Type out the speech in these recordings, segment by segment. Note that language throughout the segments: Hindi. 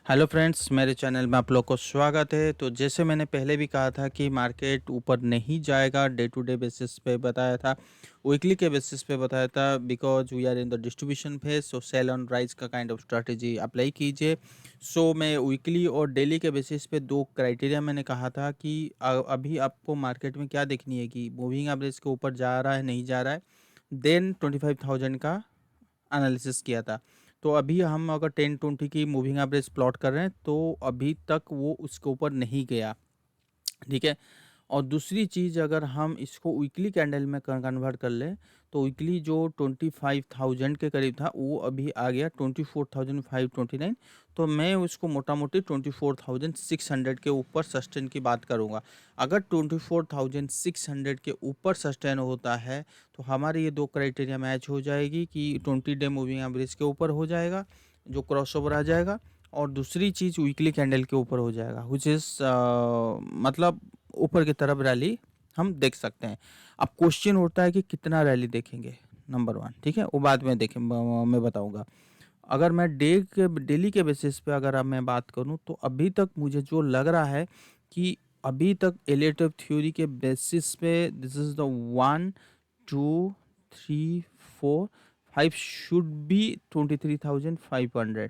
हेलो फ्रेंड्स, मेरे चैनल में आप लोग को स्वागत है। तो जैसे मैंने पहले भी कहा था कि मार्केट ऊपर नहीं जाएगा, डे टू डे बेसिस पे बताया था, वीकली के बेसिस पे बताया था, because we are in the distribution phase. So sell on rise का काइंड ऑफ स्ट्रैटेजी अप्लाई कीजिए। सो मैं वीकली और डेली के बेसिस पे दो क्राइटेरिया मैंने कहा था कि अभी आपको मार्केट में क्या देखनी है कि मूविंग एवरेज के ऊपर जा रहा है नहीं जा रहा है, देन 25,000 का एनालिसिस किया था। तो अभी हम अगर 10-20 की मूविंग एवरेज प्लॉट कर रहे हैं तो अभी तक वो उसके ऊपर नहीं गया, ठीक है। और दूसरी चीज़, अगर हम इसको वीकली कैंडल में कन्वर्ट कर लें तो वीकली जो 25,000 के करीब था वो अभी आ गया 24,529। तो मैं उसको मोटा मोटी 24,600 के ऊपर सस्टेन की बात करूँगा। अगर 24,600 के ऊपर सस्टेन होता है तो हमारे ये दो क्राइटेरिया मैच हो जाएगी कि 20 डे मूविंग एवरेज के ऊपर हो जाएगा, जो क्रॉसओवर आ जाएगा, और दूसरी चीज़ वीकली कैंडल के ऊपर हो जाएगा, विच इज़ मतलब ऊपर की तरफ रैली हम देख सकते हैं। अब क्वेश्चन उठता है कि कितना रैली देखेंगे, नंबर वन, ठीक है, वो बाद में देखें, मैं बताऊंगा। अगर मैं डेली के बेसिस पे अगर अब मैं बात करूं तो अभी तक मुझे जो लग रहा है कि अभी तक एलियट थ्योरी के बेसिस पे this is the 1 2 3 4 5 should be 23,500।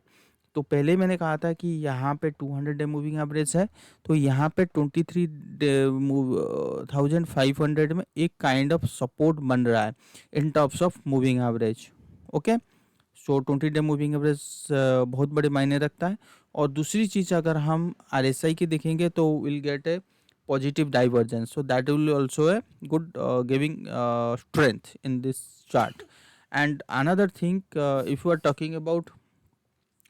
तो पहले मैंने कहा था कि यहाँ पे 200 डे मूविंग एवरेज है, तो यहाँ पे 23,500 में एक काइंड ऑफ सपोर्ट बन रहा है इन terms of moving average. Okay, so 20 day moving average बहुत बड़े मायने रखता है। और दूसरी चीज़, अगर हम RSI की देखेंगे तो will get a positive divergence, so that will also a good giving strength in this chart. And another thing, if you are talking about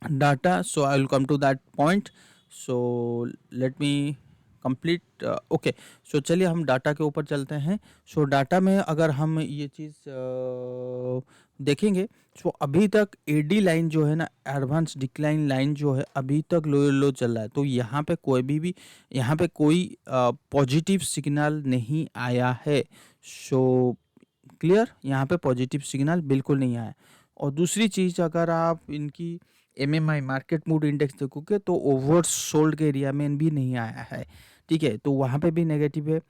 data, so I will come to that point. So let me complete. Okay, so चलिए हम डाटा के ऊपर चलते हैं। सो डाटा में अगर हम ये चीज़ देखेंगे, सो अभी तक एडी लाइन जो है ना, एडवांस डिक्लाइन लाइन जो है, अभी तक लो लो चल रहा है। तो यहाँ पे कोई भी यहाँ पे कोई पॉजिटिव सिग्नल नहीं आया है। सो क्लियर, यहाँ पे पॉजिटिव सिग्नल बिल्कुल नहीं आया। और दूसरी चीज़, अगर आप इनकी MMI मार्केट मूड इंडेक्स देखोगे तो ओवर सोल्ड के एरिया में भी नहीं आया है, ठीक है, तो वहाँ पे भी नेगेटिव है।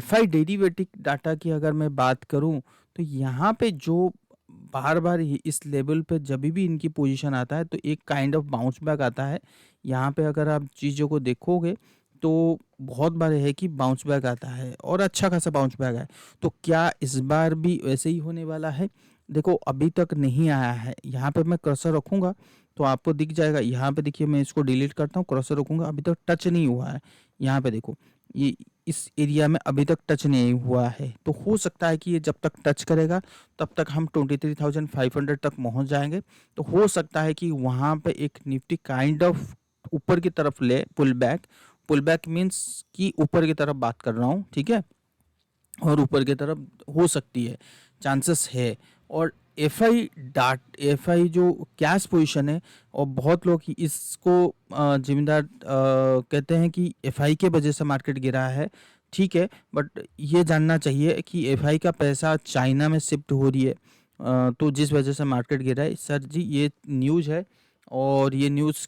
FI डेरिवेटिव डाटा की अगर मैं बात करूँ तो यहाँ पे जो बार बार इस लेवल पे जब भी इनकी पोजीशन आता है तो एक काइंड ऑफ बाउंस बैक आता है। यहाँ पे अगर आप चीज़ों को देखोगे तो बहुत बार है कि बाउंस बैक आता है और अच्छा खासा बाउंस बैक है। तो क्या इस बार भी वैसे ही होने वाला है? देखो अभी तक नहीं आया है। यहाँ पे मैं कर्सर रखूँगा तो आपको दिख जाएगा। यहाँ पे देखिए, मैं इसको डिलीट करता हूँ, क्रॉसर रखूँगा, अभी तक टच नहीं हुआ है। यहाँ पे देखो, ये इस एरिया में अभी तक टच नहीं हुआ है। तो हो सकता है कि ये जब तक टच करेगा तब तक हम 23,500 तक पहुँच जाएंगे। तो हो सकता है कि वहाँ पे एक निफ्टी काइंड ऑफ ऊपर की तरफ ले पुल बैक मीन्स कि ऊपर की तरफ बात कर रहा हूँ, ठीक है, और ऊपर की तरफ हो सकती है, चांसेस है। और एफ आई जो कैश पोजीशन है, और बहुत लोग इसको जिम्मेदार कहते हैं कि एफ आई के वजह से मार्केट गिरा है, ठीक है, बट ये जानना चाहिए कि एफ आई का पैसा चाइना में शिफ्ट हो रही है, तो जिस वजह से मार्केट गिरा है। सर जी, ये न्यूज़ है और ये न्यूज़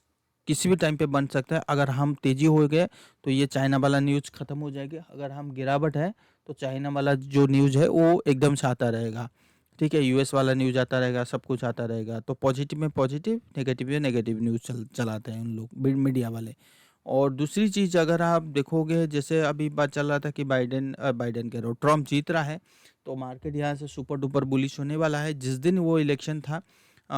किसी भी टाइम पे बन सकता है। अगर हम तेज़ी हो गए तो ये चाइना वाला न्यूज़ ख़त्म हो जाएगी, अगर हम गिरावट है तो चाइना वाला जो न्यूज़ है वो एकदम से आता रहेगा, ठीक है, यूएस वाला न्यूज़ आता रहेगा, सब कुछ आता रहेगा। तो पॉजिटिव में पॉजिटिव, नेगेटिव में नेगेटिव न्यूज़ चलाते हैं उन लोग मीडिया वाले। और दूसरी चीज़, अगर आप देखोगे, जैसे अभी बात चल रहा था कि बाइडेन कह रहा हूँ, ट्रम्प जीत रहा है, तो मार्केट यहाँ से सुपर डुपर बुलिश होने वाला है। जिस दिन वो इलेक्शन था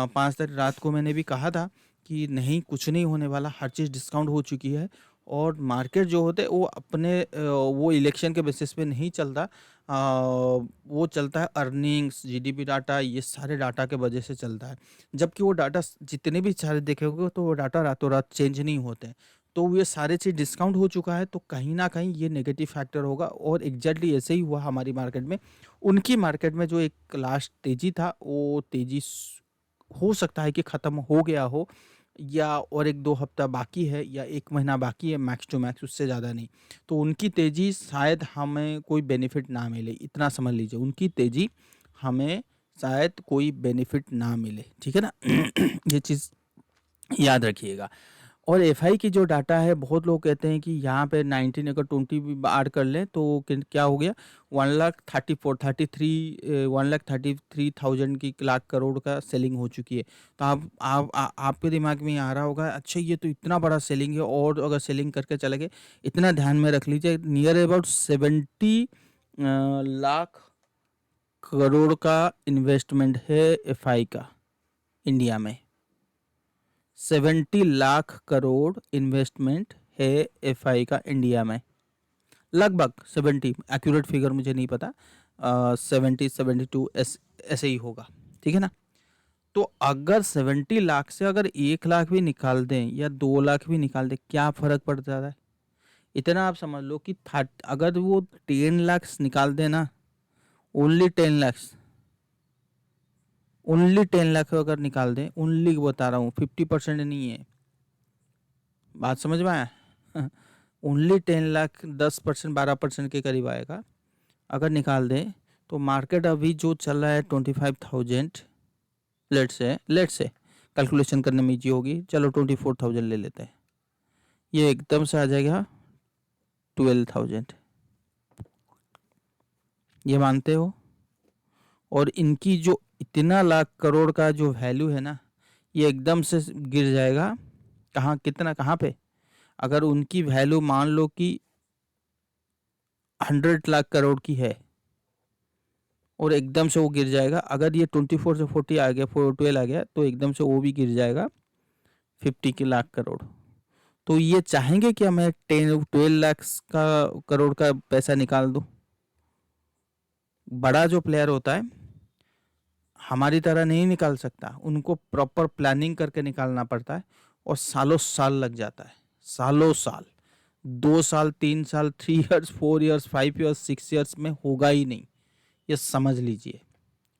5 तारीख रात को, मैंने भी कहा था कि नहीं, कुछ नहीं होने वाला, हर चीज़ डिस्काउंट हो चुकी है। और मार्केट जो होते हैं वो अपने वो इलेक्शन के बेसिस पे नहीं चलता, वो चलता है अर्निंग्स, जीडीपी डाटा, ये सारे डाटा के वजह से चलता है। जबकि वो डाटा जितने भी सारे देखेंगे तो वो डाटा रातों रात चेंज नहीं होते हैं। तो ये सारे चीज़ डिस्काउंट हो चुका है, तो कहीं ना कहीं ये नेगेटिव फैक्टर होगा। और एग्जैक्टली ऐसे ही हुआ हमारी मार्केट में। उनकी मार्केट में जो एक लास्ट तेजी था, वो तेजी हो सकता है कि ख़त्म हो गया हो, या और 1-2 हफ्ता बाकी है, या 1 महीना बाकी है, मैक्स टू मैक्स, उससे ज़्यादा नहीं। तो उनकी तेज़ी शायद हमें कोई बेनिफिट ना मिले, इतना समझ लीजिए, उनकी तेज़ी हमें शायद कोई बेनिफिट ना मिले, ठीक है ना। ये चीज़ याद रखिएगा। और एफआई की जो डाटा है, बहुत लोग कहते हैं कि यहाँ पे 19 अगर 20 भी ऐड कर लें तो क्या हो गया, 1,33,000 की लाख करोड़ का सेलिंग हो चुकी है। तो आपके दिमाग में आ रहा होगा, अच्छा ये तो इतना बड़ा सेलिंग है, और अगर सेलिंग करके चले गए, इतना ध्यान में रख लीजिए, नियर अबाउट 70 लाख करोड़ का इन्वेस्टमेंट है एफआई का इंडिया में। 70 लाख करोड़ इन्वेस्टमेंट है एफआई का इंडिया में, लगभग 70, एक्यूरेट फिगर मुझे नहीं पता, 70 72 ऐसे ही होगा, ठीक है ना। तो अगर 70 लाख से अगर 1 लाख भी निकाल दें या 2 लाख भी निकाल दें, क्या फ़र्क पड़ जाता है? इतना आप समझ लो कि अगर वो 10 लाख निकाल दें ना, ओनली 10 लाख, ओनली 10 लाख अगर निकाल दें, ओनली बता रहा हूँ, 50% नहीं है, बात समझ में आया? ओनली 10 लाख, 10% 12% के करीब आएगा अगर निकाल दें, तो मार्केट अभी जो चल रहा है 25,000, लेट से कैलकुलेशन करने में इजी होगी, चलो 24,000 ले लेते हैं, ये एकदम से आ जाएगा 12,000, ये मानते हो? और इनकी जो इतना लाख करोड़ का जो वैल्यू है ना, ये एकदम से गिर जाएगा, कहाँ, कितना, कहाँ पे? अगर उनकी वैल्यू मान लो कि 100 लाख करोड़ की है, और एकदम से वो गिर जाएगा, अगर ये 24 से 40 आ गया, 12 आ गया, तो एकदम से वो भी गिर जाएगा 50 के लाख करोड़। तो ये चाहेंगे कि मैं 12 लाख का करोड़ का पैसा निकाल दूं? बड़ा जो प्लेयर होता है हमारी तरह नहीं निकाल सकता, उनको प्रॉपर प्लानिंग करके निकालना पड़ता है, और सालों साल लग जाता है, सालों साल, 2 साल, 3 साल, 3 ईयर्स, 4 ईयर्स, 5 ईयर्स, 6 ईयर्स में होगा ही नहीं, ये समझ लीजिए,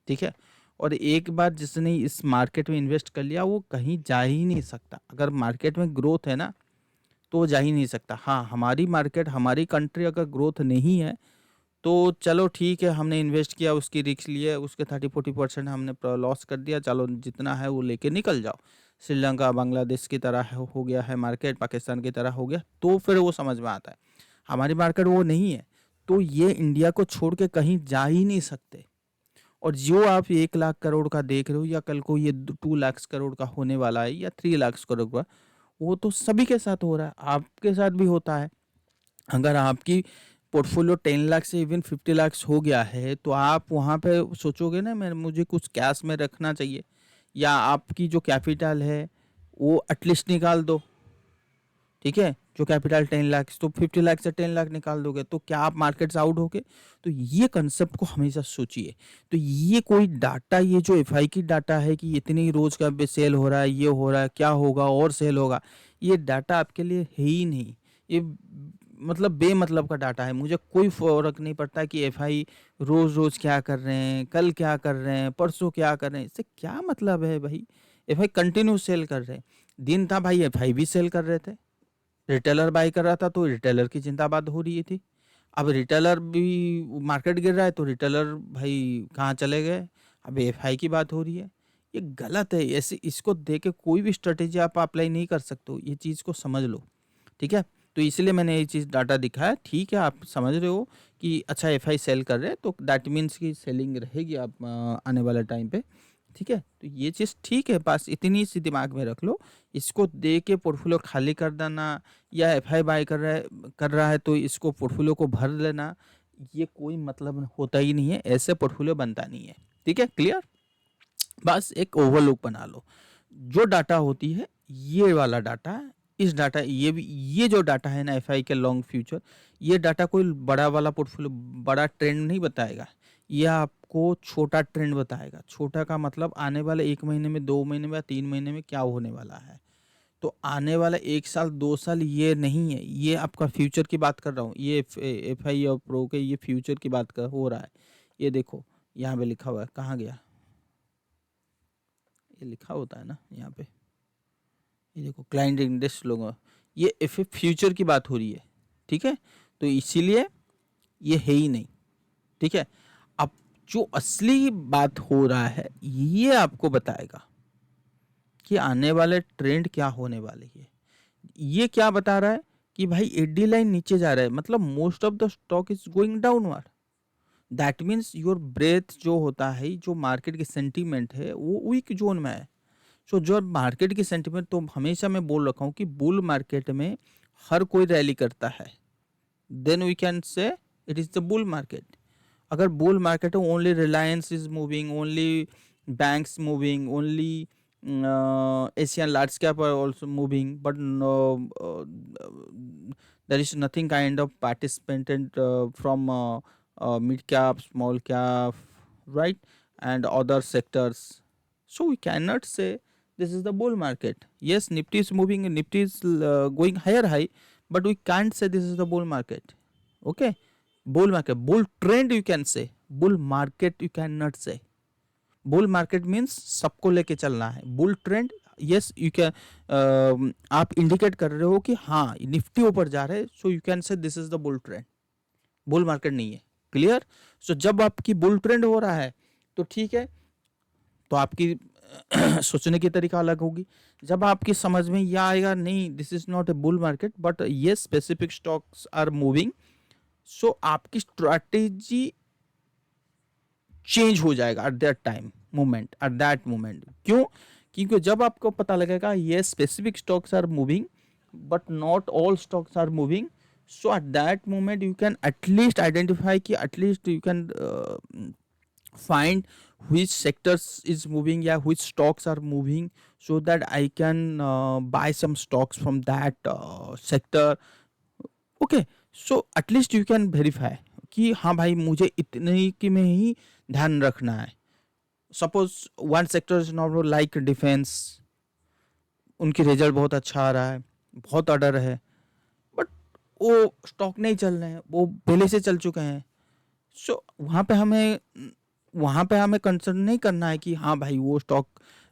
ठीक है। और एक बार जिसने इस मार्केट में इन्वेस्ट कर लिया, वो कहीं जा ही नहीं सकता। अगर मार्केट में ग्रोथ है ना, तो वो जा ही नहीं सकता। हाँ, हमारी मार्केट, हमारी कंट्री अगर ग्रोथ नहीं है, तो चलो ठीक है, हमने इन्वेस्ट किया, उसकी रिस्क लिए, उसके 30-40% हमने लॉस कर दिया, चलो जितना है वो लेके निकल जाओ। श्रीलंका, बांग्लादेश की तरह हो गया है मार्केट, पाकिस्तान की तरह हो गया, तो फिर वो समझ में आता है। हमारी मार्केट वो नहीं है, तो ये इंडिया को छोड़ के कहीं जा ही नहीं सकते। और जो आप 1 लाख करोड़ का देख रहे हो, या कल को ये 2 लाख करोड़ का होने वाला है, या 3 लाख करोड़ का, वो तो सभी के साथ हो रहा है, आपके साथ भी होता है। अगर आपकी पोर्टफोलियो 10 लाख से इवन 50 लाख हो गया है, तो आप वहाँ पे सोचोगे ना, मैं मुझे कुछ कैश में रखना चाहिए, या आपकी जो कैपिटल है वो एटलीस्ट निकाल दो, ठीक है, जो कैपिटल 10 लाख, तो 50 लाख से 10 लाख निकाल दोगे, तो क्या आप मार्केट से आउट होगे? तो ये कंसेप्ट को हमेशा सोचिए। तो ये कोई डाटा, ये जो एफआई की डाटा है कि इतनी रोज का सेल हो रहा है, ये हो रहा है, क्या होगा और सेल होगा, ये डाटा आपके लिए है ही नहीं। ये मतलब बेमतलब का डाटा है, मुझे कोई फर्क नहीं पड़ता कि एफआई रोज रोज क्या कर रहे हैं, कल क्या कर रहे हैं, परसों क्या कर रहे हैं, इससे क्या मतलब है भाई? एफआई कंटिन्यू सेल कर रहे हैं, दिन था भाई एफआई भी सेल कर रहे थे, रिटेलर बाई कर रहा था तो रिटेलर की जिंदाबाद हो रही थी। अब रिटेलर भी, मार्केट गिर रहा है तो रिटेलर भाई कहाँ चले गए, अब एफआई की बात हो रही है। ये गलत है, ऐसे इसको देख के कोई भी स्ट्रेटेजी आप अप्लाई नहीं कर सकते हो, ये चीज़ को समझ लो, ठीक है। तो इसलिए मैंने ये चीज़ डाटा दिखाया, ठीक है, आप समझ रहे हो कि अच्छा एफआई सेल कर रहे हैं, तो दैट मीन्स की सेलिंग रहेगी आप आने वाले टाइम पे, ठीक है। तो ये चीज़ ठीक है, बस इतनी सी दिमाग में रख लो। इसको दे के पोर्टफोलियो खाली कर देना, या एफआई बाय कर रहा है तो इसको पोर्टफोलियो को भर लेना, ये कोई मतलब होता ही नहीं है, ऐसे पोर्टफोलियो बनता नहीं है, ठीक है, क्लियर। बस एक ओवरलुक बना लो, जो डाटा होती है ये वाला डाटा, इस डाटा, ये जो डाटा है ना एफआई के लॉन्ग फ्यूचर, ये डाटा कोई बड़ा वाला पोर्टफोलियो, बड़ा ट्रेंड नहीं बताएगा, ये आपको छोटा ट्रेंड बताएगा। छोटा का मतलब आने वाले 1 महीने में, 2 महीने में, या 3 महीने में क्या होने वाला है। तो आने वाला 1 साल 2 साल ये नहीं है, ये आपका फ्यूचर की बात कर रहा हूँ, ये एफआई और प्रो के ये फ्यूचर की बात कर हो रहा है। ये देखो यहाँ पे लिखा हुआ है, कहाँ गया, ये लिखा होता है ना यहाँ पे, ये देखो क्लाइंट इंडेक्स लोगों, ये एफ फ्यूचर की बात हो रही है, ठीक है। तो इसीलिए ये है ही नहीं, ठीक है। अब जो असली बात हो रहा है ये आपको बताएगा कि आने वाले ट्रेंड क्या होने वाली है। ये क्या बता रहा है कि भाई एडी लाइन नीचे जा रहा है, मतलब most of the stock is going downward. That means your breadth जो होता है, जो मार्केट की सेंटीमेंट है वो वीक जोन में है। सो जो मार्केट की सेंटीमेंट, तो हमेशा मैं बोल रखा हूँ कि बुल मार्केट में हर कोई रैली करता है, then we can say it is the bull market. अगर बुल मार्केट है, only Reliance is moving, only banks moving, only Asian large cap are also moving, but no, there is nothing kind of participant from mid cap, small cap, right, and other sectors. So we cannot say this is the bull market. Yes, Nifty is moving, Nifty is going higher high, but we can't say this is the bull market. Okay, bull market, bull trend you can say, bull market you cannot say. Bull market means सबको लेके चलना है। Bull trend, yes you can, आप इंडिकेट कर रहे हो कि हाँ निफ्टी ऊपर जा रहे हैं, so you can say this is the bull trend. Bull market नहीं है, क्लियर। सो जब आपकी बुल ट्रेंड हो रहा है तो ठीक है, तो आपकी सोचने की तरीका अलग होगी। जब आपकी समझ में यह आएगा नहीं this is not a bull market but ये specific stocks are moving, so आपकी स्ट्रैटेजी चेंज हो जाएगा at that time moment, at that moment. क्यों? क्योंकि जब आपको पता लगेगा ये specific stocks are moving but not all stocks are moving, so at that moment you can at least identify कि at least you can find which sectors is moving, yeah, which stocks are moving, so that I can buy some stocks from that sector. Okay, so at least you can verify कि हाँ भाई मुझे इतने की में ही ध्यान रखना है। Suppose one sector is not like defence, उनकी रिजल्ट बहुत अच्छा आ रहा है, बहुत ऑर्डर है, बट वो स्टॉक नहीं चल रहे हैं, वो पहले से चल चुके हैं। सो वहाँ पे हमें कंसर्न नहीं करना है कि हाँ भाई वो स्टॉक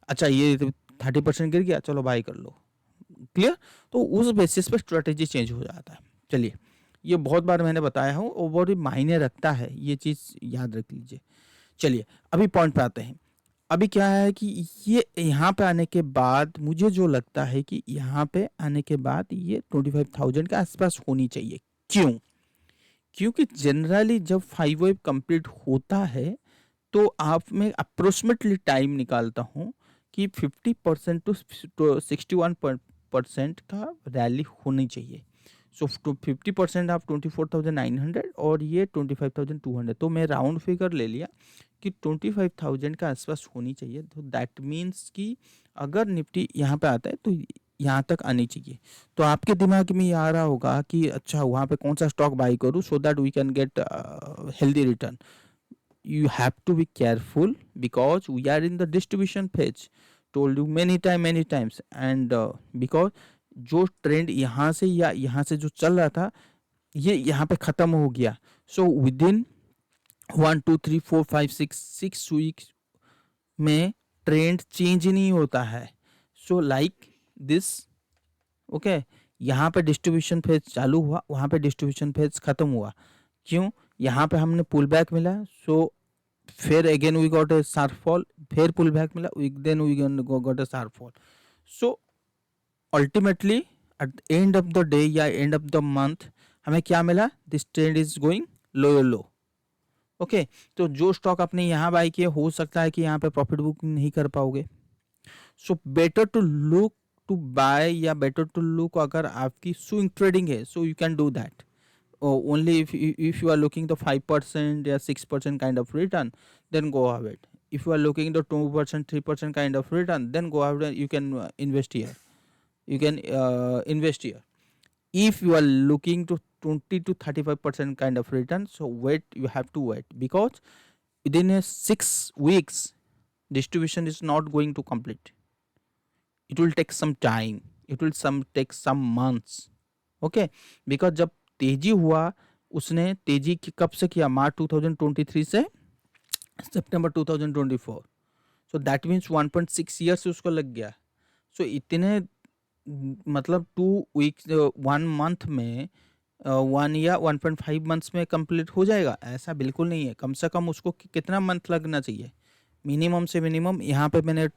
अच्छा ये 30% गिर गया चलो बाई कर लो, क्लियर। तो उस बेसिस पे स्ट्रेटेजी चेंज हो जाता है। चलिए, ये बहुत बार मैंने बताया हूँ, ओवर मायने रखता है, ये चीज़ याद रख लीजिए। चलिए अभी पॉइंट पे आते हैं। अभी क्या है कि ये यहाँ पे आने के बाद मुझे जो लगता है कि यहाँ पे आने के बाद ये 25,000 के आसपास होनी चाहिए। क्यों? क्योंकि जनरली जब 5 वेव कंप्लीट होता है तो आप मैं अप्रोक्सीमेटली टाइम निकालता हूँ कि 50% टू 61% का रैली होनी चाहिए। सो 50% आप 24,900 और ये 25,200, तो मैं राउंड फिगर ले लिया कि 25,000 के आसपास होनी चाहिए। तो दैट मीन्स कि अगर निफ्टी यहाँ पे आता है तो यहाँ तक आनी चाहिए। तो आपके दिमाग में ये आ रहा होगा कि अच्छा वहाँ पे कौन सा स्टॉक बाई करूँ so that we can get healthy return. You have to be careful because we are in the distribution phase, told you many times, and because जो ट्रेंड यहाँ से या यहाँ से जो चल रहा था ये यहाँ पे ख़त्म हो गया। सो विद इन 1 2 3 4 5 6 वीक्स में ट्रेंड चेंज नहीं होता है। सो लाइक दिस, ओके, यहाँ पे डिस्ट्रीब्यूशन फेज चालू हुआ, वहाँ पे डिस्ट्रीब्यूशन फेज ख़त्म हुआ। क्यों? यहाँ पे हमने पुल बैक मिला, सो फिर again we got a sharp fall, फिर पुल बैक मिला, then we got a sharp fall. So ultimately at end of the day या एंड ऑफ द मंथ हमें क्या मिला? This trend is going lower low. Okay, तो जो स्टॉक आपने यहाँ बाय किए हो सकता है कि यहाँ पे प्रॉफिट बुकिंग नहीं कर पाओगे। So better to look to buy या बेटर टू लुक, अगर आपकी स्विंग ट्रेडिंग है so you can do that only if you are looking the 5% or 6% kind of return, then go ahead. If you are looking the 2% 3% kind of return, then go ahead and you can invest here. You can invest here. If you are looking to 20 to 35% kind of return, so wait, you have to wait, because within 6 weeks distribution is not going to complete. It will take some time, it will take some months. Okay, because जब तेजी हुआ उसने तेजी की कब से किया? मार्च 2023 से सितंबर 2024। सो दैट मीन्स 1.6 ईयर्स से उसको लग गया। सो इतने मतलब 2 वीक्स 1 मंथ में 1 या 1.5 मंथ्स में कंप्लीट हो जाएगा? ऐसा बिल्कुल नहीं है। कम से कम उसको कितना मंथ लगना चाहिए? मिनिमम से मिनिमम यहाँ पे मैंने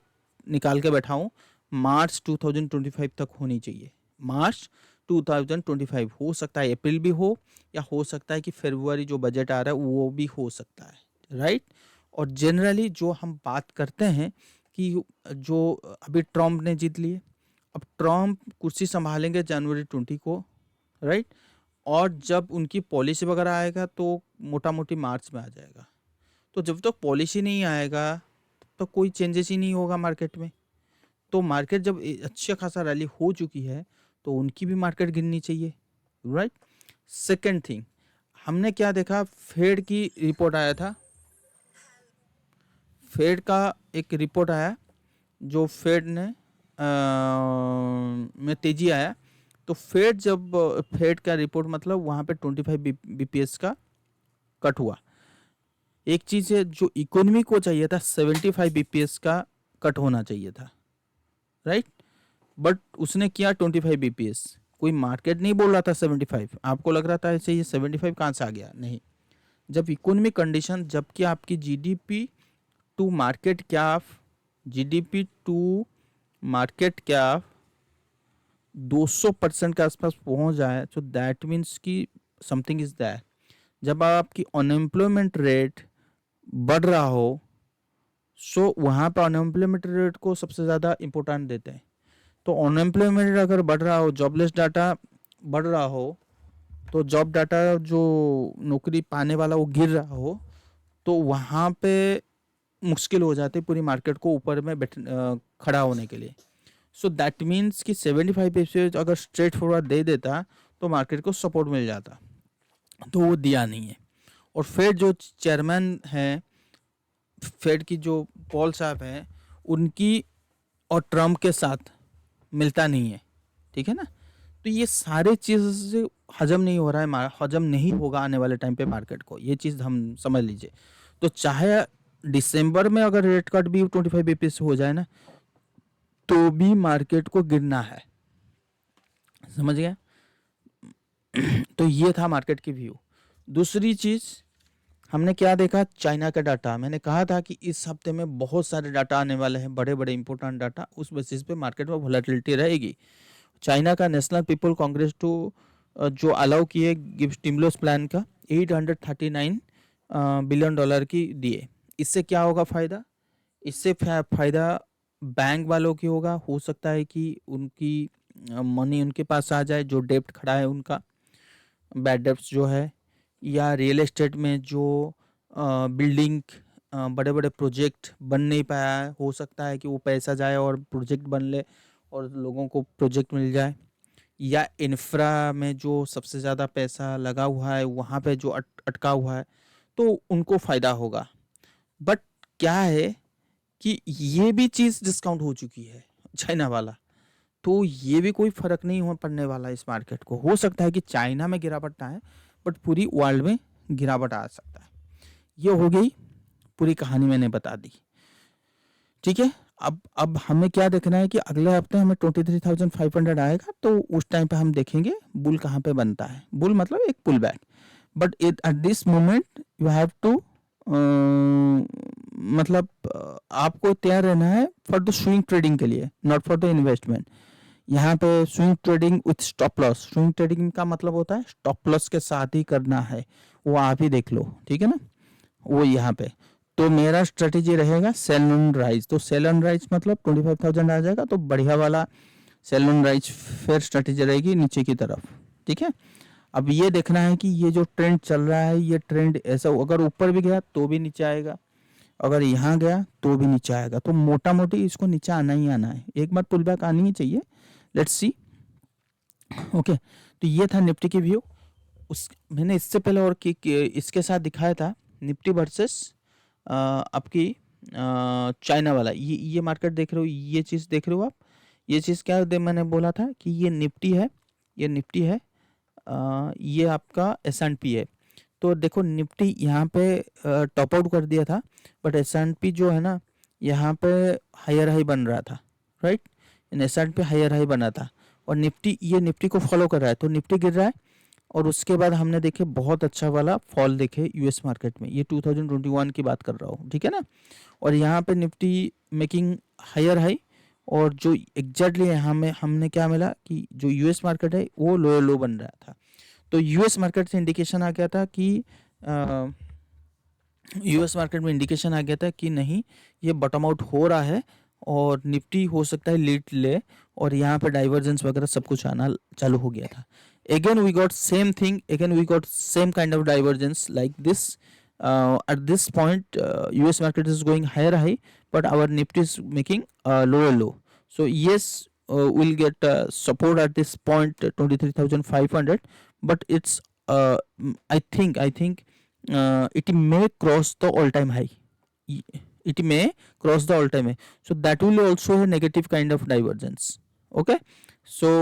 निकाल के बैठा हूँ मार्च 2025 तक होनी चाहिए। मार्च 2025, हो सकता है अप्रैल भी हो या हो सकता है कि फरवरी जो बजट आ रहा है वो भी हो सकता है, राइट। और जनरली जो हम बात करते हैं कि जो अभी ट्रम्प ने जीत लिए, अब ट्रम्प कुर्सी संभालेंगे जनवरी 20 को, राइट। और जब उनकी पॉलिसी वगैरह आएगा तो मोटा मोटी मार्च में आ जाएगा। तो जब तक पॉलिसी नहीं आएगा तब तक कोई चेंजेस ही नहीं होगा मार्केट में। तो मार्केट जब अच्छा खासा रैली हो चुकी है तो उनकी भी मार्केट गिरनी चाहिए, राइट। सेकेंड थिंग, हमने क्या देखा, फेड की रिपोर्ट आया था, फेड का एक रिपोर्ट आया जो फेड ने में तेजी आया। तो फेड जब फेड का रिपोर्ट मतलब वहाँ पे 25 बीपीएस का कट हुआ। एक चीज़ है जो इकोनॉमी को चाहिए था 75 बीपीएस का कट होना चाहिए था, राइट। बट उसने किया 25 बीपीएस। कोई मार्केट नहीं बोल रहा था 75, आपको लग रहा था ऐसे ये 75 कहाँ से आ गया, नहीं। जब इकोनॉमी कंडीशन, जबकि आपकी GDP to market cap, GDP to market cap 200% के आसपास पहुंच जाए तो दैट मीन्स कि समथिंग इज दैट। जब आपकी अनएम्प्लॉयमेंट रेट बढ़ रहा हो, सो वहाँ पर अनएम्प्लॉयमेंट रेट को सबसे ज़्यादा इम्पोर्टेंट देते हैं। तो अनएम्प्लॉयमेंट रेट अगर बढ़ रहा हो, जॉबलेस डाटा बढ़ रहा हो, तो जॉब डाटा जो नौकरी पाने वाला वो गिर रहा हो, तो वहाँ पे मुश्किल हो जाती है पूरी मार्केट को ऊपर में खड़ा होने के लिए। सो दैट मीन्स कि 75% अगर स्ट्रेट फॉरवर्ड दे देता तो मार्केट को सपोर्ट मिल जाता, तो वो दिया नहीं है। और फेड जो चेयरमैन हैं, फेड की जो पॉल साहब हैं, उनकी और ट्रम्प के साथ मिलता नहीं है, ठीक है ना। तो ये सारे चीज़ हजम नहीं हो रहा है, हजम नहीं होगा आने वाले टाइम पे मार्केट को, ये चीज़ हम समझ लीजिए। तो चाहे दिसंबर में अगर रेट कट भी 25 बीपीएस हो जाए ना, तो भी मार्केट को गिरना है, समझ गया। तो ये था मार्केट की व्यू। दूसरी चीज़ हमने क्या देखा, चाइना का डाटा। मैंने कहा था कि इस हफ्ते में बहुत सारे डाटा आने वाले हैं, बड़े बड़े इंपॉर्टेंट डाटा, उस बेसिस पे मार्केट में वॉलेटिलिटी रहेगी। चाइना का नेशनल पीपल कांग्रेस टू जो अलाउ किए गिव स्टिमुलस प्लान का 839 बिलियन डॉलर की दिए। इससे क्या होगा फ़ायदा, इससे फ़ायदा बैंक वालों की होगा। हो सकता है कि उनकी मनी उनके पास आ जाए, जो डेप्ट खड़ा है उनका, बैड डेप्ट्स जो है, या रियल एस्टेट में जो बिल्डिंग बड़े बड़े प्रोजेक्ट बन नहीं पाया है, हो सकता है कि वो पैसा जाए और प्रोजेक्ट बन ले और लोगों को प्रोजेक्ट मिल जाए। या इंफ्रा में जो सबसे ज़्यादा पैसा लगा हुआ है वहाँ पे जो अटका हुआ है, तो उनको फ़ायदा होगा। बट क्या है कि ये भी चीज़ डिस्काउंट हो चुकी है, चाइना वाला, तो ये भी कोई फ़र्क नहीं हो पड़ने वाला इस मार्केट को। हो सकता है कि चाइना में गिरावट आए बट पूरी वर्ल्ड में गिरावट आ सकता है। ये हो गई पूरी कहानी, मैंने बता दी, ठीक है। अब हमें क्या देखना है कि अगले हफ्ते हमें 23,500 आएगा, तो उस टाइम पे हम देखेंगे बुल कहाँ पे बनता है। बुल मतलब एक pull back, but at this moment you have to मतलब आपको तैयार रहना है फॉर द स्विंग ट्रेडिंग के लिए, नॉट फॉर द इन्वेस्टमेंट। यहाँ पे swing trading with stop loss, swing trading का मतलब होता है स्टॉप लॉस के साथ ही करना है, वो आप ही देख लो, ठीक है ना, वो यहाँ पे। तो मेरा स्ट्रेटेजी रहेगा सेल ऑन राइज। तो सेल ऑन राइज मतलब 25,000 आ जाएगा तो बढ़िया वाला सेल ऑन राइज फिर स्ट्रेटेजी रहेगी नीचे की तरफ, ठीक है। अब ये देखना है कि ये जो ट्रेंड चल रहा है, ये ट्रेंड ऐसा अगर ऊपर भी गया तो भी नीचे आएगा, अगर यहाँ गया तो भी नीचे आएगा। तो मोटा मोटी इसको नीचे आना ही आना है, एक बार पुल बैक आनी ही चाहिए। Let's see, okay. तो ये था निफ्टी की व्यू। उस मैंने इससे पहले और इसके साथ दिखाया था निफ्टी वर्सेस आपकी चाइना वाला। ये मार्केट देख रहे हो, ये चीज़ देख रहे हो आप, ये चीज़ क्या मैंने बोला था कि ये निफ्टी है, ये निफ्टी है, ये आपका S&P है। तो देखो निफ्टी यहाँ पे टॉप आउट कर दिया था, बट S&P जो है ना यहाँ पे हायर हाई बन रहा था, राइट। S&P हायर हाई बना था और निफ्टी, ये निफ्टी को फॉलो कर रहा है, तो निफ्टी गिर रहा है। और उसके बाद हमने देखे बहुत अच्छा वाला फॉल देखे यूएस मार्केट में, ये 2021 की बात कर रहा हूँ, ठीक है ना। और यहाँ पे निफ्टी मेकिंग हायर हाई और जो एग्जैक्टली हमें हमने क्या मिला कि जो यूएस मार्केट है वो लोअर लो बन रहा था। तो यूएस मार्केट से इंडिकेशन आ गया था कि यूएस मार्केट में इंडिकेशन आ गया था कि नहीं, ये बॉटम आउट हो रहा है और निफ्टी हो सकता है लीड ले, और यहाँ पे डाइवर्जेंस वगैरह सब कुछ आना चालू हो गया था। Again we got same thing, again we got same kind of divergence like this. At this point, US market is going higher high, but our Nifty is making lower low. So yes, we'll get support at this point, 23,500, but it's I think it may cross the all-time high. It may cross the all-time high. So that will also a negative kind of divergence. Okay, so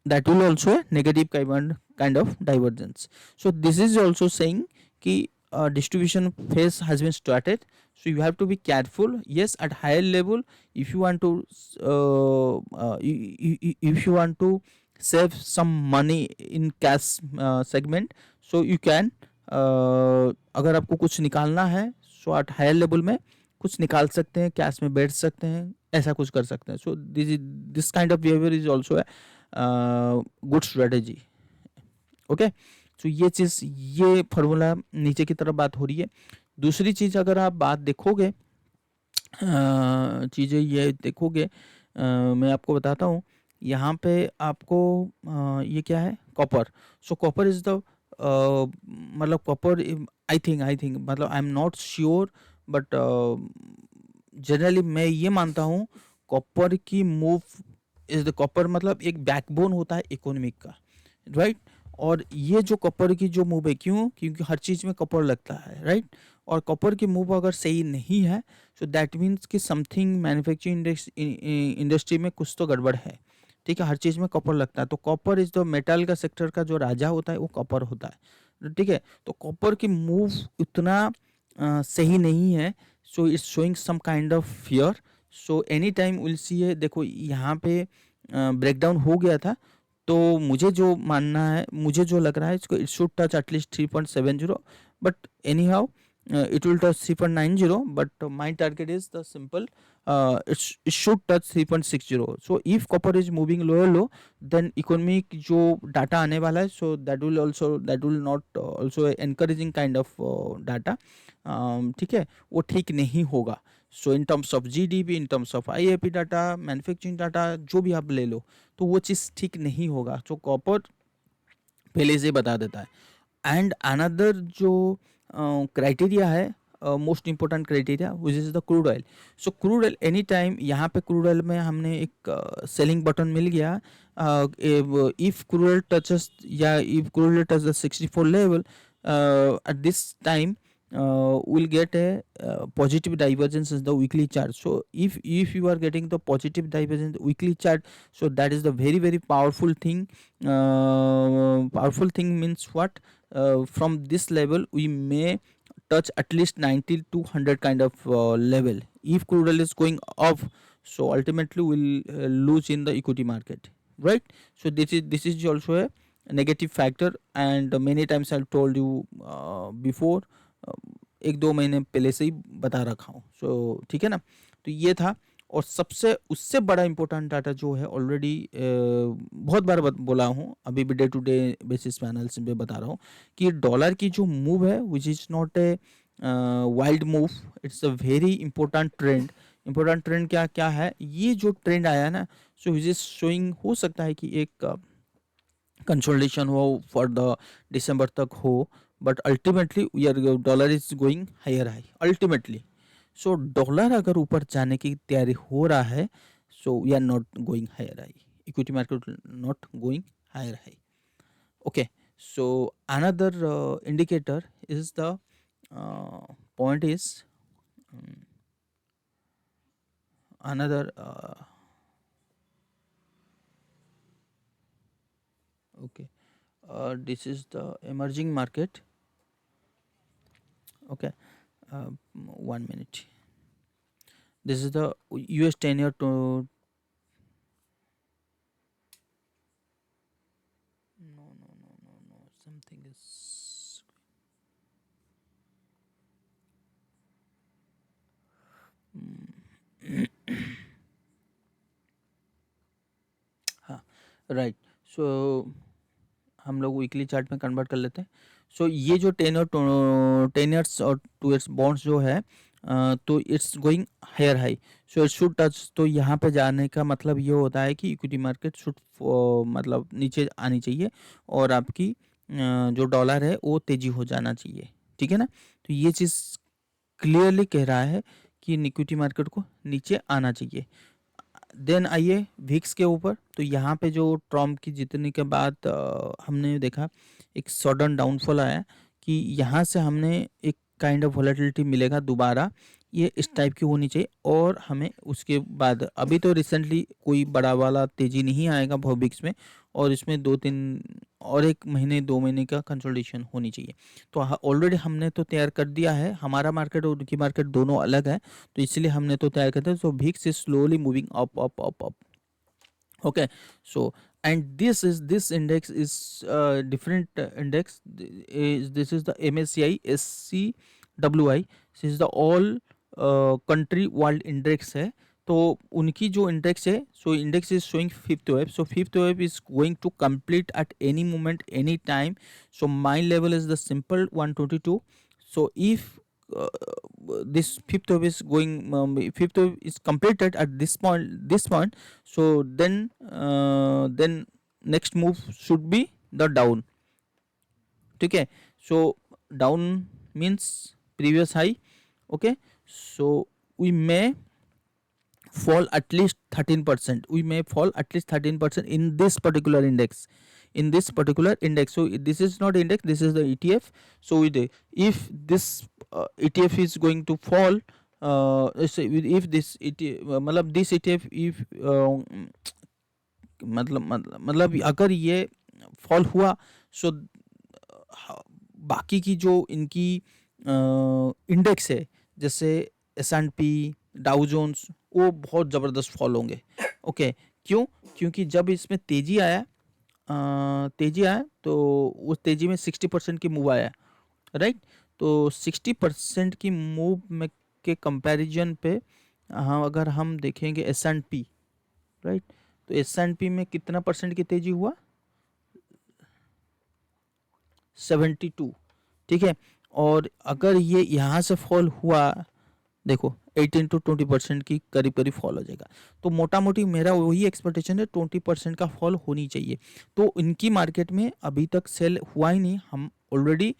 that will also a negative kind of divergence. So this is also saying कि distribution phase has been started. So you have to be careful. Yes, at higher level, if you want to if you want to save some money in cash segment, so you can, अगर आपको कुछ निकालना है सो एट हायर लेवल में कुछ निकाल सकते हैं, कैश में बैठ सकते हैं, ऐसा कुछ कर सकते हैं। So this kind of behaviour is also a good strategy. Okay, so ये चीज़, ये फार्मूला नीचे की तरफ बात हो रही है। दूसरी चीज़ अगर आप बात देखोगे, चीज़ें ये देखोगे, मैं आपको बताता हूँ। यहाँ पे आपको ये क्या है, copper. So copper is the मतलब कॉपर, आई थिंक मतलब I am not sure, but generally मैं ये मानता हूँ कॉपर की मूव इज द कॉपर, मतलब एक बैकबोन होता है इकोनॉमिक का, राइट। और ये जो कॉपर की जो मूव है, क्यों, क्योंकि हर चीज़ में कॉपर लगता है, राइट। और कॉपर की मूव अगर सही नहीं है, सो दैट मीन्स कि समथिंग मैन्युफैक्चरिंग इंडस्ट्री में कुछ तो गड़बड़ है, ठीक है। हर चीज़ में कॉपर लगता है, तो कॉपर इज द मेटल का सेक्टर का जो राजा होता है वो कॉपर होता है, ठीक है। तो कॉपर की मूव उतना सही नहीं है, so it's showing some kind of fear. So any time will see है, देखो यहाँ पे ब्रेकडाउन हो गया था, तो मुझे जो मानना है, मुझे जो लग रहा है, इसको it should touch at least 3.70, but any how it will touch 3.90, but my target is the simple, it should touch 3.60. So if copper is moving lower low, then economic जो data आने वाला है, so that will not also encouraging kind of data, ठीक है, वो ठीक नहीं होगा। So in terms of GDP, in terms of IAP data, manufacturing data, जो भी आप ले लो, तो वो चीज़ ठीक नहीं होगा। सो कॉपर पहले से बता देता है। एंड अनदर जो क्राइटेरिया है, most important criteria, which is the crude oil. So crude oil any time, यहाँ पे क्रूड ऑयल में हमने एक सेलिंग बटन मिल गया। इफ क्रूड ऑयल टचेस, या if crude oil touch the 64 level at this time, we'll get a positive divergence in the weekly chart. So if you are getting the positive divergence weekly chart, so that is the very powerful thing. Powerful thing means what? From this level we may touch at least 90 to 100 kind of level. If crude oil is going up, so ultimately we'll lose in the equity market, right? So this is also a negative factor, and many times I've told you before, एक दो महीने पहले से ही बता रखा हूँ। सो ठीक है ना, तो ये था। और सबसे उससे बड़ा इंपॉर्टेंट डाटा जो है, ऑलरेडी बहुत बार बोला हूँ, अभी भी डे टू डे बेसिस पे एनालिसिस पे बता रहा हूँ कि डॉलर की जो मूव है, which is not a wild move, it's a very important trend. Important trend क्या क्या है, ये जो ट्रेंड आया है ना, सो विच इज शोइंग, हो सकता है कि एक कंसोलिडेशन हो फॉर द दिसंबर तक हो, but ultimately dollar is going higher high ultimately. So dollar अगर ऊपर जाने की तैयारी हो रहा है, so we are not going higher high, equity market not going higher high. Okay, so another indicator is the point is, another okay, this is the emerging market. Okay, 1 minute. This is the US 10-year to, no, something is right. So हम लोग वीकली चार्ट में कन्वर्ट कर लेते हैं। सो ये जो 10 ईयर्स और 2 ईयर्स बॉन्ड्स जो है तो it's going higher high, so it should touch. तो यहाँ पे जाने का मतलब ये होता है कि इक्विटी मार्केट शुड मतलब नीचे आनी चाहिए और आपकी जो डॉलर है वो तेजी हो जाना चाहिए, ठीक है ना। तो ये चीज़ क्लियरली कह रहा है कि इक्विटी मार्केट को नीचे आना चाहिए। देन आइए विक्स के ऊपर। तो यहाँ पे जो ट्रम्प की जीतने के बाद हमने देखा एक सडन डाउनफॉल आया कि यहाँ से हमने एक काइंड ऑफ वॉलेटिलिटी मिलेगा दोबारा, ये इस टाइप की होनी चाहिए। और हमें उसके बाद अभी तो रिसेंटली कोई बड़ा वाला तेजी नहीं आएगा विक्स में, और इसमें 1 महीने 2 महीने का कंसोलिडेशन होनी चाहिए। तो ऑलरेडी हमने तो तैयार कर दिया है, हमारा मार्केट और उनकी मार्केट दोनों अलग है, तो इसलिए हमने तो तैयार कर दिया। सो VIX is slowly moving up up up up. Okay, so and this index is different index. This is the MSCI SCWI. This is the all country world index है। तो उनकी जो इंडेक्स है, so index is showing fifth wave. So fifth wave is going to complete at any moment any time. So my level is the simple 122। so if this fifth wave is completed at this point, so then next move should be the down, ठीक है। so down means previous high, okay। so we may fall at least 13%, we may fall at least 13% in this particular index, so this is not index, this is the ETF. so if this ETF is going to fall, if this ETF मतलब this ETF if मतलब अगर ये फॉल हुआ, सो बाकी की जो इनकी इंडेक्स है जैसे S&P डाउ जोन्स, वो बहुत ज़बरदस्त फॉल होंगे। ओके, क्यों? क्योंकि जब इसमें तेजी आया तो उस तेजी में 60% की मूव आया, राइट। तो 60% की मूव में के कंपैरिजन पे हाँ अगर हम देखेंगे S&P, राइट, तो S&P में कितना परसेंट की तेजी हुआ? 72, ठीक है। और अगर ये यहाँ से फॉल हुआ, देखो 18 to 20% की करीब करीब फॉल हो जाएगा। तो मोटा मोटी मेरा वही एक्सपेक्टेशन है, 20% का फॉल होनी चाहिए। तो इनकी मार्केट में अभी तक सेल हुआ ही नहीं, हम ऑलरेडी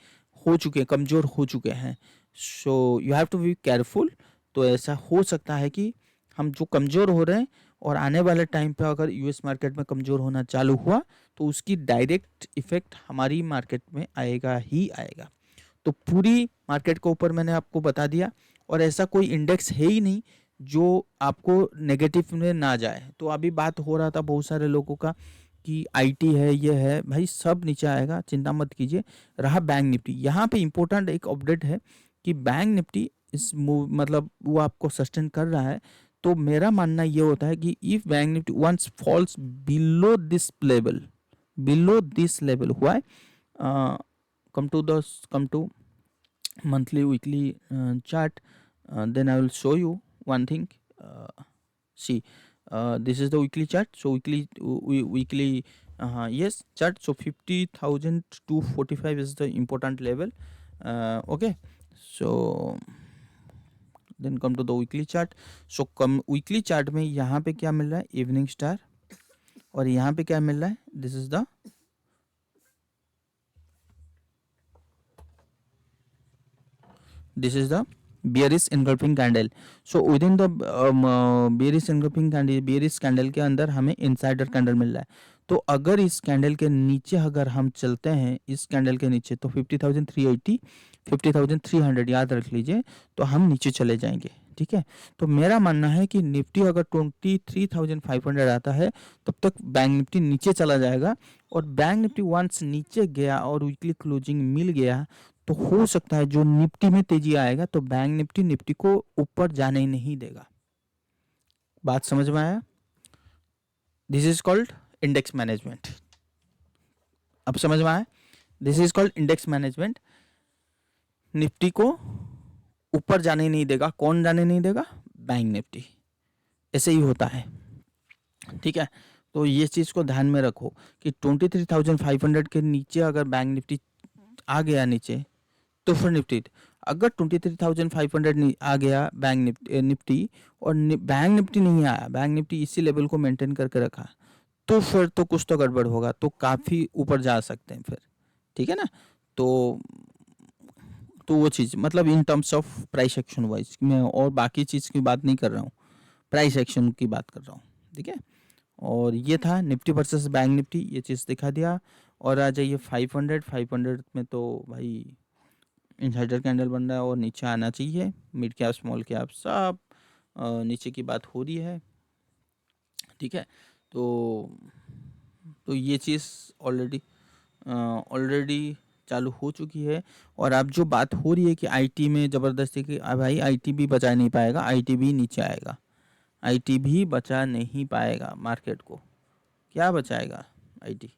हो चुके हैं, कमज़ोर हो चुके हैं। So you have to be careful. तो ऐसा हो सकता है कि हम जो कमज़ोर हो रहे हैं और आने वाले टाइम पे अगर यूएस मार्केट में कमज़ोर होना चालू हुआ तो उसकी डायरेक्ट इफेक्ट हमारी मार्केट में आएगा ही आएगा। तो पूरी मार्केट के ऊपर मैंने आपको बता दिया, और ऐसा कोई इंडेक्स है ही नहीं जो आपको नेगेटिव में ना जाए। तो अभी बात हो रहा था बहुत सारे लोगों का कि आईटी है, ये है, भाई सब नीचे आएगा, चिंता मत कीजिए। रहा बैंक निफ्टी, यहाँ पे इम्पोर्टेंट एक अपडेट है कि बैंक निफ्टी इस मूव मतलब वो आपको सस्टेन कर रहा है। तो मेरा मानना ये होता है कि if bank Nifty once falls below this level हुआ है, come to monthly weekly chart, then I will show you one thing. See, this is the weekly chart. So weekly yes chart. So 50,245 is the important level. Okay, so then come to the weekly chart. So weekly chart में यहाँ पे क्या मिल रहा है? Evening star. और यहाँ पे क्या मिल रहा है? This is the bearish engulfing candle. So within the bearish engulfing candle, bearish candle के अंदर हमें insider candle मिल रहा है। तो अगर इस कैंडल के नीचे अगर हम चलते हैं, इस कैंडल के नीचे, तो 50,380 50,300 याद रख लीजिए, तो हम नीचे चले जाएंगे, ठीक है। तो मेरा मानना है कि निफ्टी अगर 23,500 आता है तब तक बैंक निफ्टी नीचे चला जाएगा। और बैंक निफ्टी वंस नीचे गया और वीकली क्लोजिंग मिल गया तो हो सकता है जो निफ्टी में तेजी आएगा तो बैंक निफ्टी को ऊपर जाने ही नहीं देगा। बात समझ में आया? This is called index management. अब समझ में आया? This is called index management. Nifty को ऊपर जाने नहीं देगा। कौन जाने नहीं देगा? Bank Nifty. ऐसे ही होता है, ठीक है। तो ये चीज़ को ध्यान में रखो कि 23,500 के नीचे अगर बैंक निफ्टी आ गया नीचे, तो फिर निफ्टी, अगर 23,500 आ गया बैंक निफ्टी और बैंक निफ्टी नहीं आया, बैंक निफ्टी इसी लेवल को मेंटेन करके रखा, तो फिर तो कुछ तो गड़बड़ होगा, तो काफ़ी ऊपर जा सकते हैं फिर, ठीक है ना। तो वो चीज़ मतलब इन terms of price action wise, मैं और बाकी चीज़ की बात नहीं कर रहा हूँ, प्राइस एक्शन की बात कर रहा हूँ, ठीक है। और ये था निफ्टी वर्सेस बैंक निफ्टी, ये चीज़ दिखा दिया। और आ जाइए 500 में, तो भाई इनसाइडर कैंडल बन रहा है और नीचे आना चाहिए, मिड कैप स्मॉल कैप सब नीचे की बात हो रही है, ठीक है। तो ये चीज़ ऑलरेडी चालू हो चुकी है। और अब जो बात हो रही है कि आईटी में ज़बरदस्ती की, भाई आईटी भी बचा नहीं पाएगा, आईटी भी नीचे आएगा, आईटी भी बचा नहीं पाएगा मार्केट को। क्या बचाएगा आईटी?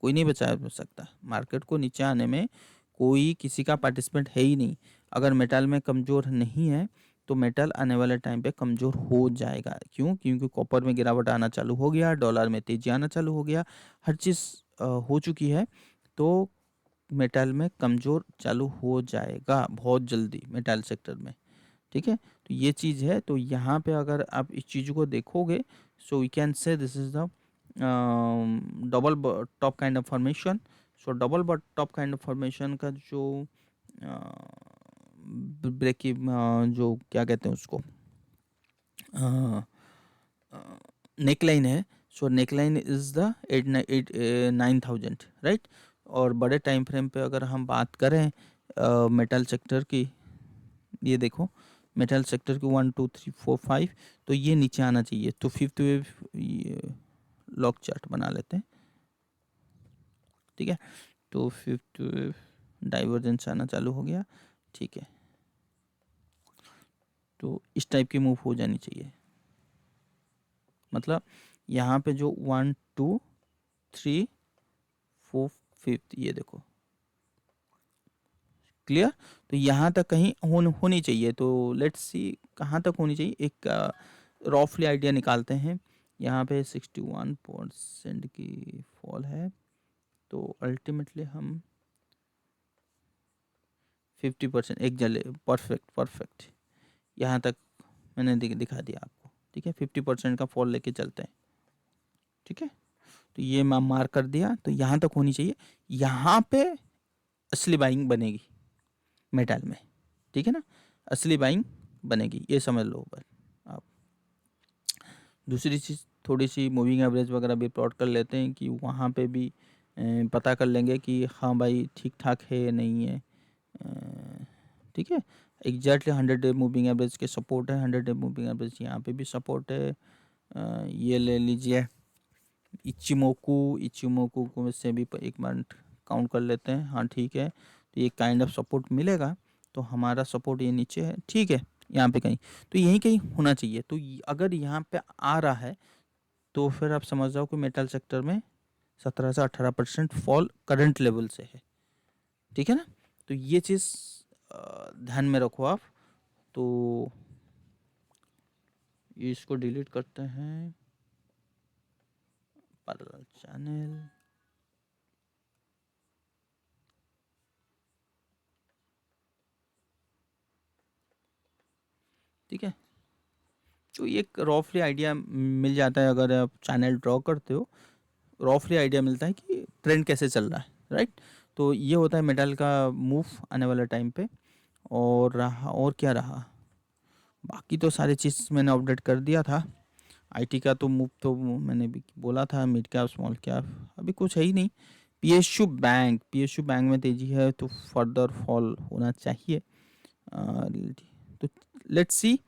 कोई नहीं बचा सकता मार्केट को नीचे आने में, कोई किसी का पार्टिसिपेंट है ही नहीं। अगर मेटल में कमज़ोर नहीं है तो मेटल आने वाले टाइम पे कमज़ोर हो जाएगा। क्यों? क्योंकि कॉपर में गिरावट आना चालू हो गया, डॉलर में तेज़ी आना चालू हो गया, हर चीज़ हो चुकी है, तो मेटल में कमज़ोर चालू हो जाएगा बहुत जल्दी मेटल सेक्टर में, ठीक है। तो ये चीज़ है। तो यहाँ पे अगर आप इस चीज़ को देखोगे, so we can say this is the double top kind of formation. So double top kind of formation का जो ब्रेक, जो क्या कहते हैं उसको, नेकलाइन है। सो नेकलाइन इज़ द 9,000, राइट। और बड़े टाइम फ्रेम पे अगर हम बात करें मेटल सेक्टर की, ये देखो मेटल सेक्टर की 1 2 3 4 5, तो ये नीचे आना चाहिए। तो फिफ्थ वेव लॉक चार्ट बना लेते हैं, ठीक है। तो फिफ्थ वेव डाइवर्जेंस आना चालू हो गया, ठीक है। तो इस टाइप की मूव हो जानी चाहिए, मतलब यहाँ पे जो 1 2 3 4 5, ये देखो क्लियर। तो यहाँ तक कहीं होनी चाहिए। तो लेट्स सी कहाँ तक होनी चाहिए, एक रफली आइडिया निकालते हैं। यहाँ पे 61% की फॉल है, तो अल्टीमेटली हम 50% एक जले, परफेक्ट यहाँ तक मैंने दिखा दिया आपको, ठीक है। 50% का फॉल लेके चलते हैं, ठीक है। तो ये मैं मार्क कर दिया, तो यहाँ तक होनी चाहिए, यहाँ पे असली बाइंग बनेगी मेटल में, ठीक है ना, असली बाइंग बनेगी, ये समझ लो बस आप। दूसरी चीज़, थोड़ी सी मूविंग एवरेज वगैरह भी प्लॉट कर लेते हैं कि वहाँ पे भी पता कर लेंगे कि हाँ भाई ठीक ठाक है या नहीं है, ठीक है। एग्जैक्टली 100 डे मूविंग एवरेज के सपोर्ट है, 100 डे मूविंग एवरेज यहाँ पे भी सपोर्ट है। ये ले लीजिए इचिमोकू को से भी एक मंथ काउंट कर लेते हैं, हाँ ठीक है। तो ये काइंड ऑफ सपोर्ट मिलेगा, तो हमारा सपोर्ट ये नीचे है, ठीक है, यहाँ पे कहीं, तो यहीं कहीं होना चाहिए। तो अगर यहाँ पे आ रहा है, तो फिर आप समझ जाओ कि मेटल सेक्टर में 17 से 18% फॉल करंट लेवल से है, ठीक है ना। तो ये चीज़ ध्यान में रखो आप। तो इसको डिलीट करते हैं, पैरेलल चैनल, ठीक है। तो एक रफली आइडिया मिल जाता है, अगर आप चैनल ड्रॉ करते हो, रफली आइडिया मिलता है कि ट्रेंड कैसे चल रहा है, राइट। तो ये होता है मेटल का मूव आने वाले टाइम पे। और रहा, और क्या रहा, बाकी तो सारी चीज़ मैंने अपडेट कर दिया था। आईटी का तो मूव तो मैंने भी बोला था, मिड कैप स्मॉल कैप अभी कुछ है ही नहीं। पीएसयू बैंक में तेज़ी है, तो फर्दर फॉल होना चाहिए। तो लेट्स सी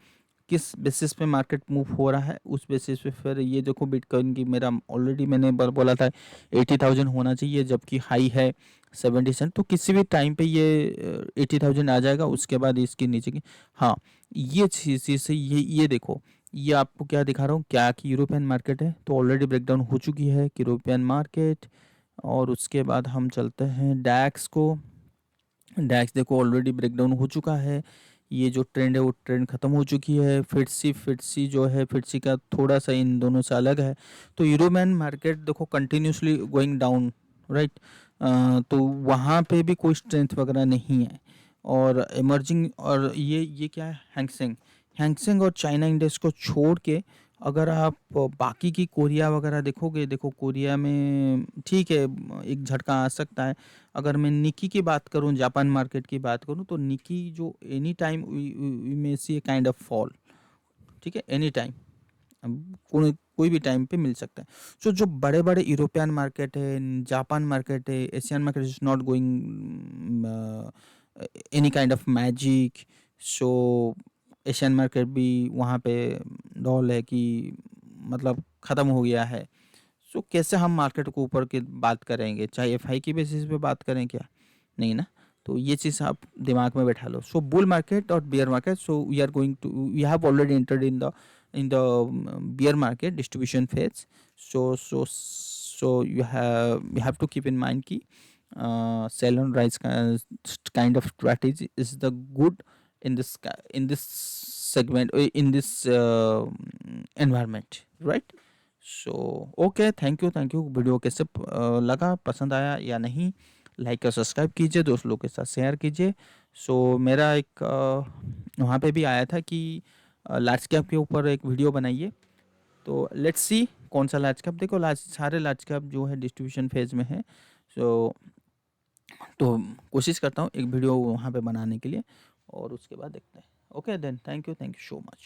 किस बेसिस पे मार्केट मूव हो रहा है, उस बेसिस पे फिर ये देखो बिटकॉइन की, मेरा ऑलरेडी मैंने बोला था 80,000 होना चाहिए, जबकि हाई है 70 सेंट। तो किसी भी टाइम पे ये 80,000 आ जाएगा, उसके बाद इसके नीचे की, हाँ ये चीज़ से ये देखो, ये आपको क्या दिखा रहा हूँ, क्या कि यूरोपियन मार्केट है, तो ऑलरेडी ब्रेकडाउन हो चुकी है कि यूरोपियन मार्केट। और उसके बाद हम चलते हैं डैक्स को, डैक्स देखो ऑलरेडी ब्रेकडाउन हो चुका है, ये जो ट्रेंड है वो ट्रेंड ख़त्म हो चुकी है। फिट्सी जो है, फिट्सी का थोड़ा सा इन दोनों से अलग है। तो यूरोपियन मार्केट देखो कंटिन्यूसली गोइंग डाउन, राइट। तो वहाँ पे भी कोई स्ट्रेंथ वगैरह नहीं है। और इमर्जिंग, और ये क्या है, हैंगसेंग। हैंगसेंग और चाइना इंडेक्स को छोड़ के अगर आप बाकी की कोरिया वगैरह देखोगे, देखो कोरिया में ठीक है, एक झटका आ सकता है। अगर मैं निकी की बात करूं, जापान मार्केट की बात करूं, तो निकी जो एनी टाइम वी में सी काइंड ऑफ फॉल, ठीक है, एनी टाइम, कोई कोई भी टाइम पे मिल सकता है। सो जो बड़े बड़े यूरोपियन मार्केट है, जापान मार्केट है, Asian market is not going any kind of magic. So Asian market भी वहाँ पे डॉल है कि मतलब ख़त्म हो गया है। सो कैसे हम मार्केट को ऊपर की बात करेंगे, चाहे एफआई की बेसिस पे बात करें क्या, नहीं ना। तो ये चीज़ आप दिमाग में बैठा लो। सो बुल मार्केट और bear market, so we are going to, we have already entered in the bear market distribution phase. So you have to keep in mind कि sell and rise kind of strategy is the good in this segment, in this environment, right? So okay, thank you. Video कैसे लगा, पसंद आया या नहीं, लाइक और सब्सक्राइब कीजिए, दोस्त लोग के साथ शेयर कीजिए। सो मेरा एक वहाँ पे भी आया था कि लार्ज कैप के ऊपर एक वीडियो बनाइए। तो लेट्स सी कौन सा लार्ज कैप, देखो सारे लार्ज कैप जो है डिस्ट्रीब्यूशन फेज में है। सो तो कोशिश करता हूँ एक वीडियो वहाँ पे बनाने के लिए, और उसके बाद देखते हैं। Okay then, thank you so much.